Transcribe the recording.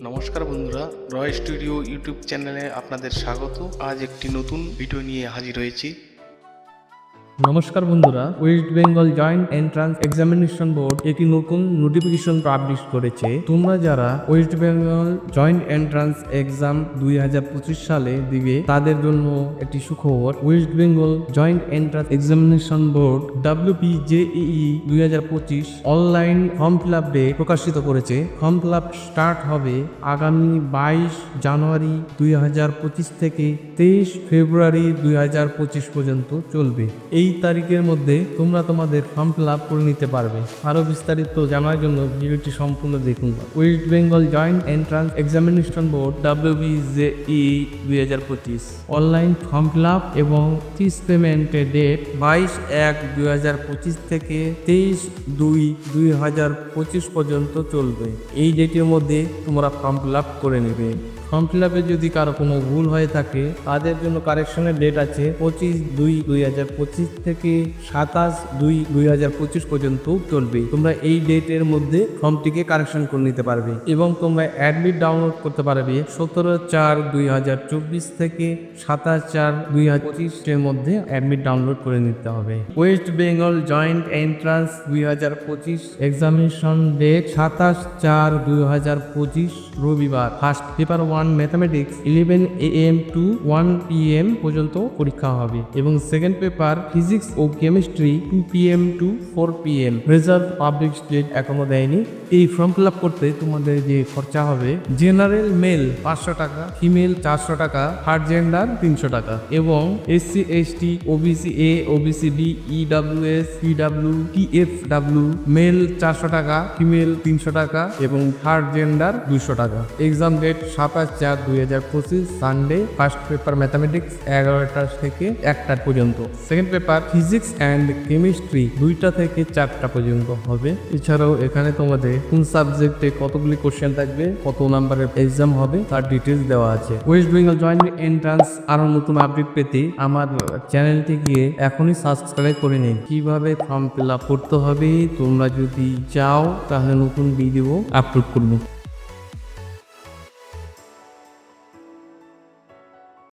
নমস্কার বন্ধুরা, রয় studio YouTube চ্যানেলে আপনাদের স্বাগত। আজ একটি নতুন ভিডিও নিয়ে হাজির হয়েছি। নমস্কার বন্ধুরা, West Bengal joint entrance examination board একটি নতুন নোটিফিকেশন পাবলিশ করেছে। তোমরা যারা West Bengal joint entrance exam 2025 সালে দিবে তাদের জন্য একটি সুখবর। West Bengal joint entrance examination board WPJEE 2025 online form fill up date প্রকাশিত করেছে। ফর্ম ফিল আপ স্টার্ট হবে আগামী 22 জানুয়ারি 2025 থেকে 23 ফেব্রুয়ারি 2025 পর্যন্ত চলবে। এই তারিখের মধ্যে তোমরা তোমাদের ফর্ম ফিল আপ করে নিতে পারবে। আরো বিস্তারিত জানার জন্য ভিডিওটি সম্পূর্ণ দেখুন। West Bengal joint entrance examination board WPJEE 2025 online form fill up এবং ফিস পেমেন্টের ডেট 22/1/2025 থেকে 23/2/2025 পর্যন্ত চলবে। এই ডেটের মধ্যে তোমরা ফর্ম ফিল আপ করে নেবে। ফর্ম ফিল আপে যদি কারো কোনো ভুল হয়ে থাকে তাদের জন্য কারেকশনের ডেট আছে 25/2/2025 থেকে 27/2/2025 পর্যন্ত চলবে। তোমরা এই ডেটের মধ্যে ফর্মটিকে কারেকশন করে নিতে পারবে এবং তোমরা অ্যাডমিট ডাউনলোড করতে পারবে 17/4/2024 থেকে 27/4/2025 এর মধ্যে অ্যাডমিট ডাউনলোড করে নিতে হবে। West Bengal joint entrance 2025 examination date 27/4/2025 রবিবার। First paper 1 mathematics 11 AM to 1 PM পর্যন্ত পরীক্ষা হবে এবং সেকেন্ড পেপার ফিজিক্স ও chemistry 2 PM to 4 PM। Result public date এখনো দেয়নি। এই ফর্ম ফিল আপ করতে তোমাদের যে খরচা হবে, জেনারেল মেল 500 টাকা, ফিমেল 400 টাকা, থার্ড জেন্ডার 300 টাকা এবং SC ST OBC A OBC D EWS PW TFW male 400 টাকা, ফিমেল 300 টাকা এবং থার্ড জেন্ডার 200 টাকা। Exam date 27/4/2025 Sunday. First paper mathematics 11টা থেকে 1টা পর্যন্ত। Second paper physics and chemistry 2টা থেকে 4টা পর্যন্ত হবে। এছাড়াও এখানে তোমাদের কোন সাবজেক্টে কতগুলি কোশ্চেন থাকবে, কত নাম্বারের এক্সাম হবে তার ডিটেলস দেওয়া আছে। ওয়েস্ট বেঙ্গল জয়েন্ট এন্ট্রান্স আরো নতুন আপডেট পেতে আমার চ্যানেলটি গিয়ে এখনই সাবস্ক্রাইব করে নিন। কিভাবে ফর্ম ফিল আপ করতে হবে তোমরা যদি চাও তাহলে নতুন ভিডিও আপলোড করব।